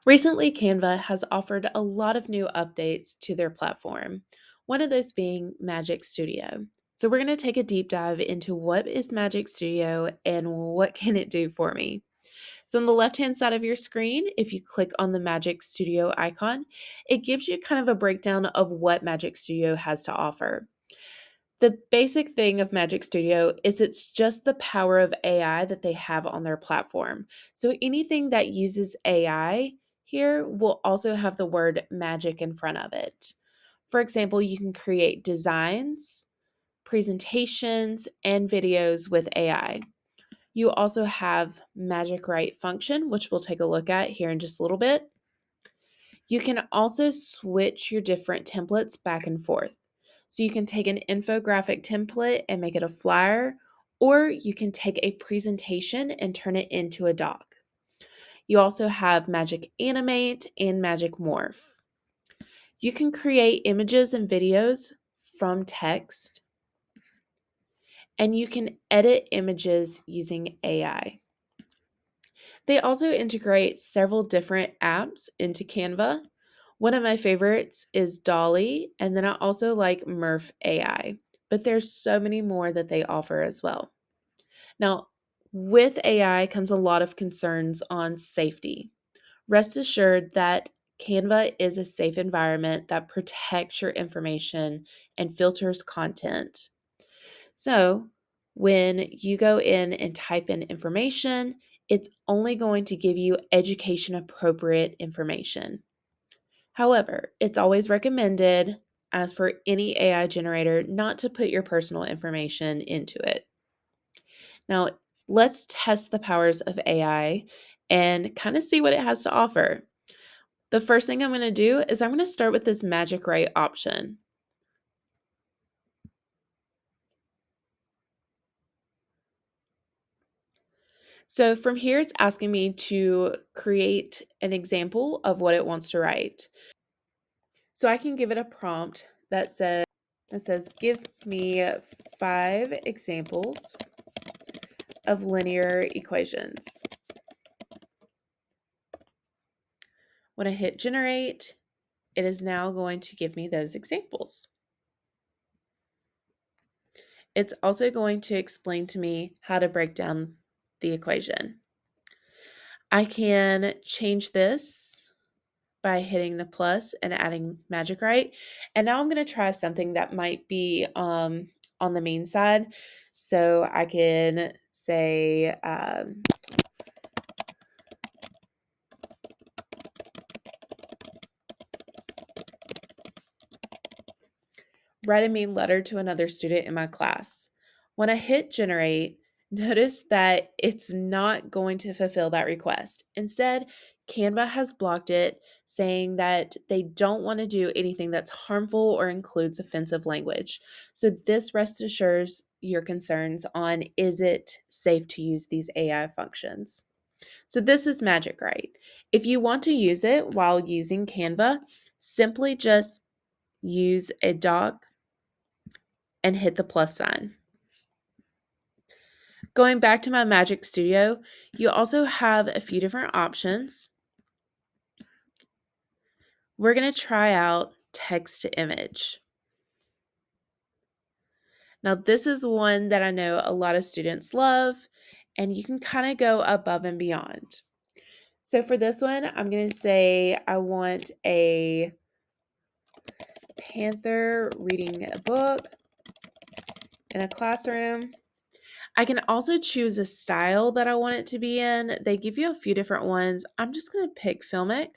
Recently, Canva has offered a lot of new updates to their platform, one of those being Magic Studio. So we're going to take a deep dive into what is Magic Studio and what can it do for me. So on the left-hand side of your screen, if you click on the Magic Studio icon, it gives you kind of a breakdown of what Magic Studio has to offer. The basic thing of Magic Studio is it's just the power of AI that they have on their platform. So anything that uses AI here will also have the word magic in front of it. For example, you can create designs, presentations, and videos with AI. You also have Magic Write function, which we'll take a look at here in just a little bit. You can also switch your different templates back and forth. So you can take an infographic template and make it a flyer, or you can take a presentation and turn it into a doc. You also have Magic Animate and Magic Morph. You can create images and videos from text, and you can edit images using AI. They also integrate several different apps into Canva. One of my favorites is Dolly, and then I also like Murph AI, but there's so many more that they offer as well. Now, with AI comes a lot of concerns on safety. Rest assured that Canva is a safe environment that protects your information and filters content. So, when you go in and type in information, it's only going to give you education appropriate information. However, it's always recommended, as for any AI generator, not to put your personal information into it. Now, let's test the powers of AI and kind of see what it has to offer. The first thing I'm going to do is I'm going to start with this Magic Write option. So from here, it's asking me to create an example of what it wants to write. So I can give it a prompt that says, give me 5 examples of linear equations. When I hit generate, it is now going to give me those examples. It's also going to explain to me how to break down the equation. I can change this by hitting the plus and adding Magic Write. And now I'm going to try something that might be on the mean side. So I can say, write a mean letter to another student in my class. When I hit generate, notice that it's not going to fulfill that request. Instead, Canva has blocked it, saying that they don't want to do anything that's harmful or includes offensive language. So this rest assures your concerns on, is it safe to use these AI functions? So this is Magic Write. If you want to use it while using Canva, simply just use a doc and hit the plus sign. Going back to my Magic Studio, you also have a few different options. We're going to try out text to image. Now, this is one that I know a lot of students love, and you can kind of go above and beyond. So for this one, I'm going to say I want a panther reading a book in a classroom. I can also choose a style that I want it to be in. They give you a few different ones. I'm just going to pick filmic.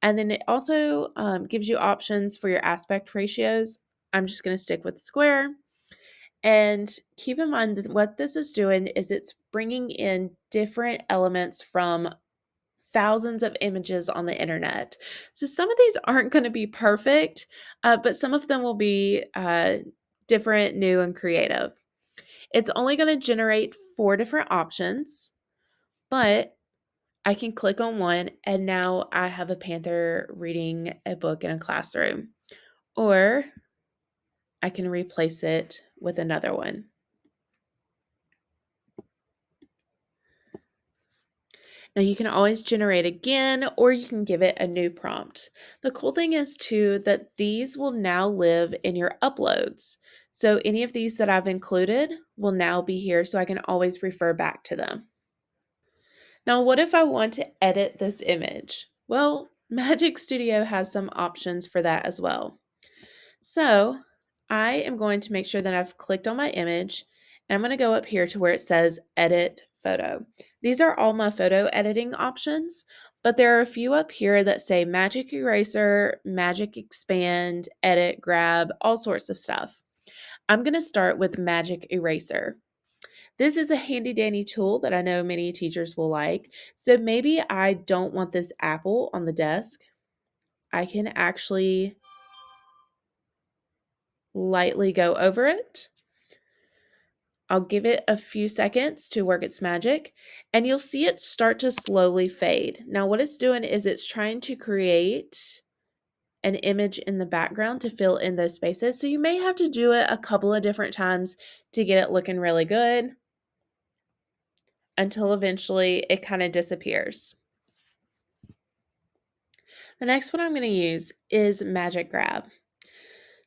And then it also gives you options for your aspect ratios. I'm just going to stick with square. And keep in mind that what this is doing is it's bringing in different elements from thousands of images on the internet. So some of these aren't going to be perfect, but some of them will be different, new, and creative. It's only going to generate 4 different options, but I can click on one and now I have a panther reading a book in a classroom. Or I can replace it with another one. Now you can always generate again or you can give it a new prompt. The cool thing is too that these will now live in your uploads. So any of these that I've included will now be here so I can always refer back to them. Now what if I want to edit this image? Well, Magic Studio has some options for that as well. So I am going to make sure that I've clicked on my image and I'm going to go up here to where it says edit photo. These are all my photo editing options, but there are a few up here that say magic eraser, magic expand, edit, grab, all sorts of stuff. I'm going to start with magic eraser. This is a handy dandy tool that I know many teachers will like. So maybe I don't want this apple on the desk. I can actually lightly go over it. I'll give it a few seconds to work its magic, and you'll see it start to slowly fade. Now, what it's doing is it's trying to create an image in the background to fill in those spaces. So you may have to do it a couple of different times to get it looking really good until eventually it kind of disappears. The next one I'm going to use is Magic Grab.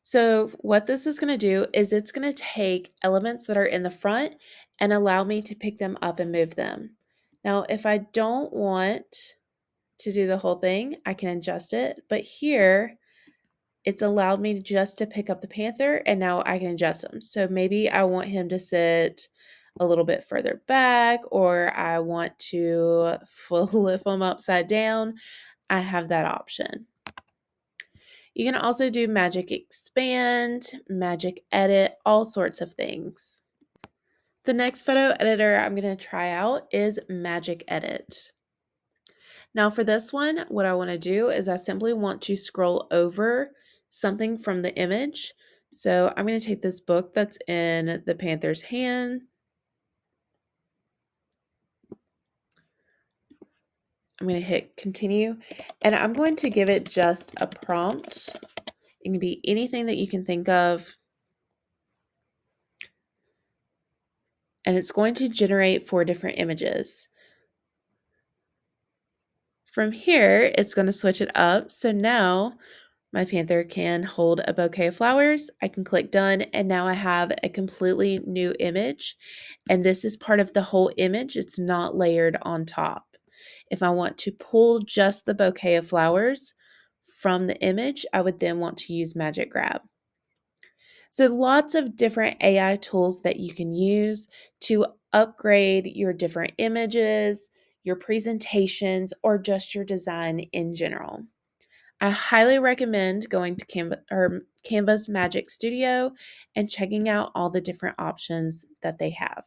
So what this is going to do is it's going to take elements that are in the front and allow me to pick them up and move them. Now, if I don't want to do the whole thing, I can adjust it. But here, it's allowed me just to pick up the panther and now I can adjust them. So maybe I want him to sit a little bit further back or I want to flip him upside down. I have that option. You can also do magic expand, magic edit, all sorts of things. The next photo editor I'm going to try out is Magic Edit. Now for this one, what I want to do is I simply want to scroll over something from the image. So I'm going to take this book that's in the panther's hand. I'm going to hit continue and I'm going to give it just a prompt. It can be anything that you can think of. And it's going to generate 4 different images. From here, it's going to switch it up. So now my panther can hold a bouquet of flowers. I can click done and now I have a completely new image. And this is part of the whole image. It's not layered on top. If I want to pull just the bouquet of flowers from the image, I would then want to use Magic Grab. So lots of different AI tools that you can use to upgrade your different images, your presentations, or just your design in general. I highly recommend going to Canva's Magic Studio and checking out all the different options that they have.